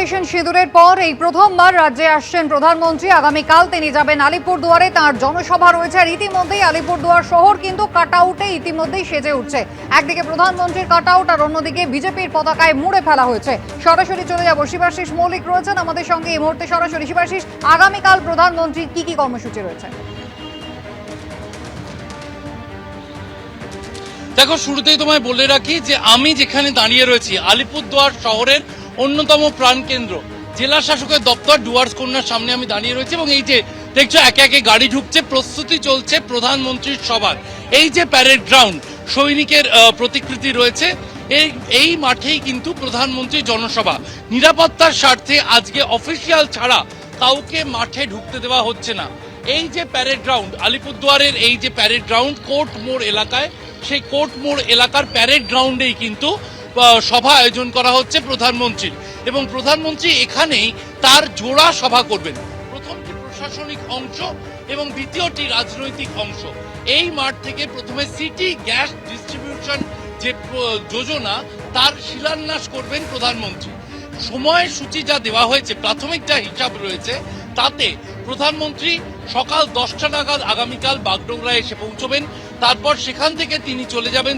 Operation সিঁদুরের পর এই প্রথমবার রাজ্যে আসছেন প্রধানমন্ত্রী। আগামীকাল তিনি যাবেন আলিপুরদুয়ারে, তার জনসভা রয়েছে। আর ইতিমধ্যেই আলিপুরদুয়ার শহর কিন্তু কাটআউটে ইতিমধ্যেই সেজে উঠছে। একদিকে প্রধানমন্ত্রীর কাটআউট আর অন্যদিকে বিজেপির পতাকায় মুড়ে ফেলা হয়েছে। সরাসরি চলে যাব, শিবাশিস মৌলিক রয়েছেন আমাদের সঙ্গে এই মুহূর্তে সরাসরি। শিবাশিস, আগামীকাল প্রধানমন্ত্রীর কি কর্মসূচি রয়েছে? দেখো, শুরুতেই তোমায় বলে রাখি যে আমি যেখানে দাঁড়িয়ে রয়েছি আলিপুরদুয়ার শহরের অন্যতম প্রাণকেন্দ্র জেলা শাসকের দপ্তর ডুয়ার্স কন্যার সামনে আমি দাঁড়িয়ে রয়েছি। এবং এই যে দেখছো একে একে গাড়ি ঢুকছে, প্রস্তুতি চলছে প্রধানমন্ত্রীর সভার। এই যে প্যারেড গ্রাউন্ড, সৈনিকের প্রতিকৃতি রয়েছে, এই মাঠেই কিন্তু প্রধানমন্ত্রীর জনসভা। নিরাপত্তার স্বার্থে আজকে অফিসিয়াল ছাড়া কাউকে মাঠে ঢুকতে দেওয়া হচ্ছে না। এই যে প্যারেড গ্রাউন্ড, আলিপুরদুয়ারের এই যে প্যারেড গ্রাউন্ড কোর্ট মোড় এলাকায়, সেই কোর্ট মোড় এলাকার প্যারেড গ্রাউন্ডেই কিন্তু সভা আয়োজন করা হচ্ছে প্রধানমন্ত্রীর। এবং প্রধানমন্ত্রী এখানেই তার জোড়া সভা করবেন। প্রথমটি প্রশাসনিক অংশ এবং দ্বিতীয়টি রাজনৈতিক অংশ। এই মাঠ থেকে প্রথমে সিটি গ্যাস ডিস্ট্রিবিউশন যে যোজনা, তার শিলান্যাস করবেন প্রধানমন্ত্রী। সময়সূচি যা দেওয়া হয়েছে, প্রাথমিক যা হিসাব রয়েছে, তাতে প্রধানমন্ত্রী সকাল 10টা নাগাদ আগামীকাল বাগডোগরায় এসে পৌঁছবেন। তারপর সেখান থেকে তিনি চলে যাবেন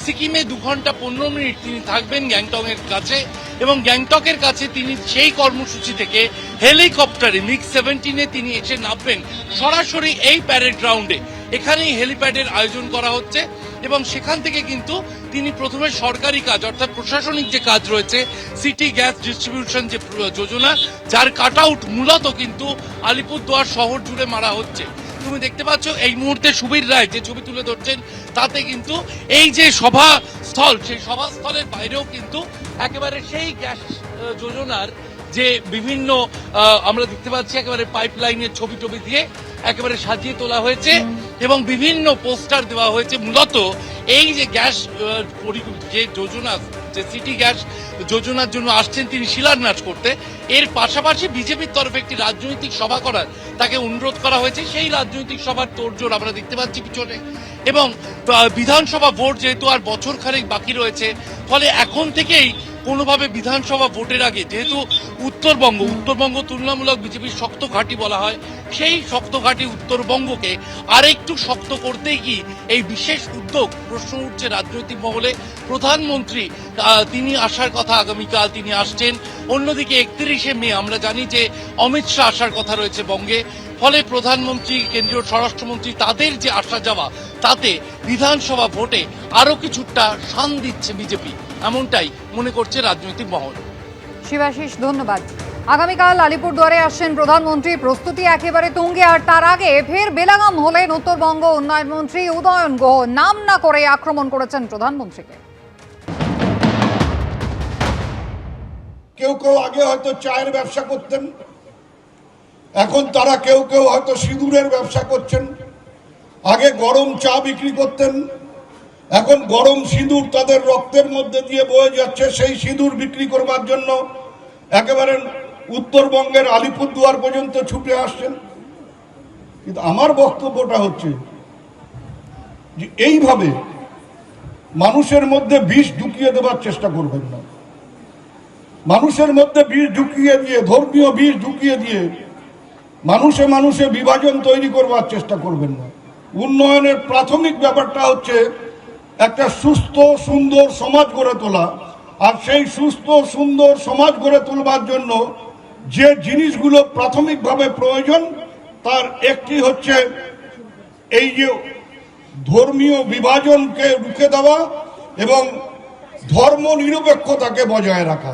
সিকিমে 2 ঘন্টা 15 মিনিট তিনি থাকবেন গ্যাংটকের কাছে। এবং গ্যাংটকের কাছে তিনি সেই কর্মসূচি থেকে হেলিকপ্টারে MiG-17 তিনি এসে নামবেন সরাসরি এই প্যারেড গ্রাউন্ডে। এখানেই হেলিপ্যাডের আয়োজন করা হচ্ছে। এবং সেখান থেকে কিন্তু তিনি প্রথমে সরকারি কাজ, অর্থাৎ প্রশাসনিক যে কাজ রয়েছে, সিটি গ্যাস ডিস্ট্রিবিউশন যে যোজনা, যার কাটআউট মূলত কিন্তু আলিপুরদুয়ার শহর জুড়ে মারা হচ্ছে। তুমি দেখতে পাচ্ছ এই মুহূর্তে সুবীর রায় যে ছবি তুলে ধরছেন, তাতে কিন্তু এই যে সভাস্থল, সেই সভাস্থলের বাইরেও কিন্তু একেবারে সেই গ্যাস যোজনার যে বিভিন্ন আমরা দেখতে পাচ্ছি একেবারে পাইপলাইনের ছবি দিয়ে একেবারে সাজিয়ে তোলা হয়েছে এবং বিভিন্ন পোস্টার দেওয়া হয়েছে। মূলত এই যে গ্যাস যে যোজনা, যে সিটি গ্যাস যোজনার জন্য আসছেন তিনি শিলান্যাস করতে, এর পাশাপাশি বিজেপির তরফে একটি রাজনৈতিক সভা করার তাকে অনুরোধ করা হয়েছে। সেই রাজনৈতিক সভার তোড়জোড় আমরা দেখতে পাচ্ছি পিছনে। এবং বিধানসভা ভোট যেহেতু আর বছর খানেক বাকি রয়েছে, ফলে এখন থেকেই কোনোভাবে বিধানসভা ভোটের আগে, যেহেতু উত্তরবঙ্গ তুলনামূলক বিজেপির শক্ত ঘাঁটি বলা হয়, সেই শক্ত ঘাঁটি উত্তরবঙ্গকে আরেকটু শক্ত করতেই কি এই বিশেষ উদ্যোগ? প্রশ্ন উঠছে রাজনৈতিক মহলে। প্রধানমন্ত্রী তিনি আসার কথা, আগামীকাল তিনি আসছেন। অন্যদিকে 31শে মে আমরা জানি যে অমিত শাহ আসার কথা রয়েছে বঙ্গে। ফলে প্রধানমন্ত্রী, কেন্দ্রীয় স্বরাষ্ট্রমন্ত্রী, তাদের যে আসা যাওয়া, তাতে বিধানসভা ভোটে আরো কিছুটা শান দিচ্ছে বিজেপি, এমনটাই মনে করছে রাজনৈতিক মহল। শিবাশিস, ধন্যবাদ। আগামীকাল আলিপুরদুয়ারে আসছেন প্রধানমন্ত্রী, প্রস্তুতি একেবারে তুঙ্গে। আর তার আগে ফের বেলাগাম হলেন উত্তরবঙ্গ উন্নয়ন মন্ত্রী উদয়ন গুহ। নাম না করে আক্রমণ করেছেন প্রধানমন্ত্রীকে। কেউ আগে হয়তো চায়ের ব্যবসা করতেন, এখন তারা কেউ হয়তো সিঁদুরের ব্যবসা করছেন। আগে গরম চা বিক্রি করতেন, এখন গরম সিঁদুর তাদের রক্তের মধ্যে দিয়ে বয়ে যাচ্ছে। সেই সিঁদুর বিক্রি করবার জন্য একেবারে উত্তরবঙ্গের আলিপুরদুয়ার পর্যন্ত ছুটে আসছেন। কিন্তু আমার বক্তব্যটা হচ্ছে যে এইভাবে মানুষের মধ্যে বিষ ঢুকিয়ে দেওয়ার চেষ্টা করবেন না। মানুষের মধ্যে বিষ ঢুকিয়ে দিয়ে, ধর্মীয় বিষ ঢুকিয়ে দিয়ে মানুষে বিভাজন তৈরি করবার চেষ্টা করবেন না। উন্নয়নের প্রাথমিক ব্যাপারটা হচ্ছে একটা সুস্থ সুন্দর সমাজ গড়ে তোলা। আর সেই সুস্থ সুন্দর সমাজ গড়ে তোলবার জন্য যে জিনিসগুলো প্রাথমিকভাবে প্রয়োজন, তার একটি হচ্ছে এই যে ধর্মীয় বিভাজনকে রুখে দেওয়া এবং ধর্ম নিরপেক্ষতাকে বজায় রাখা।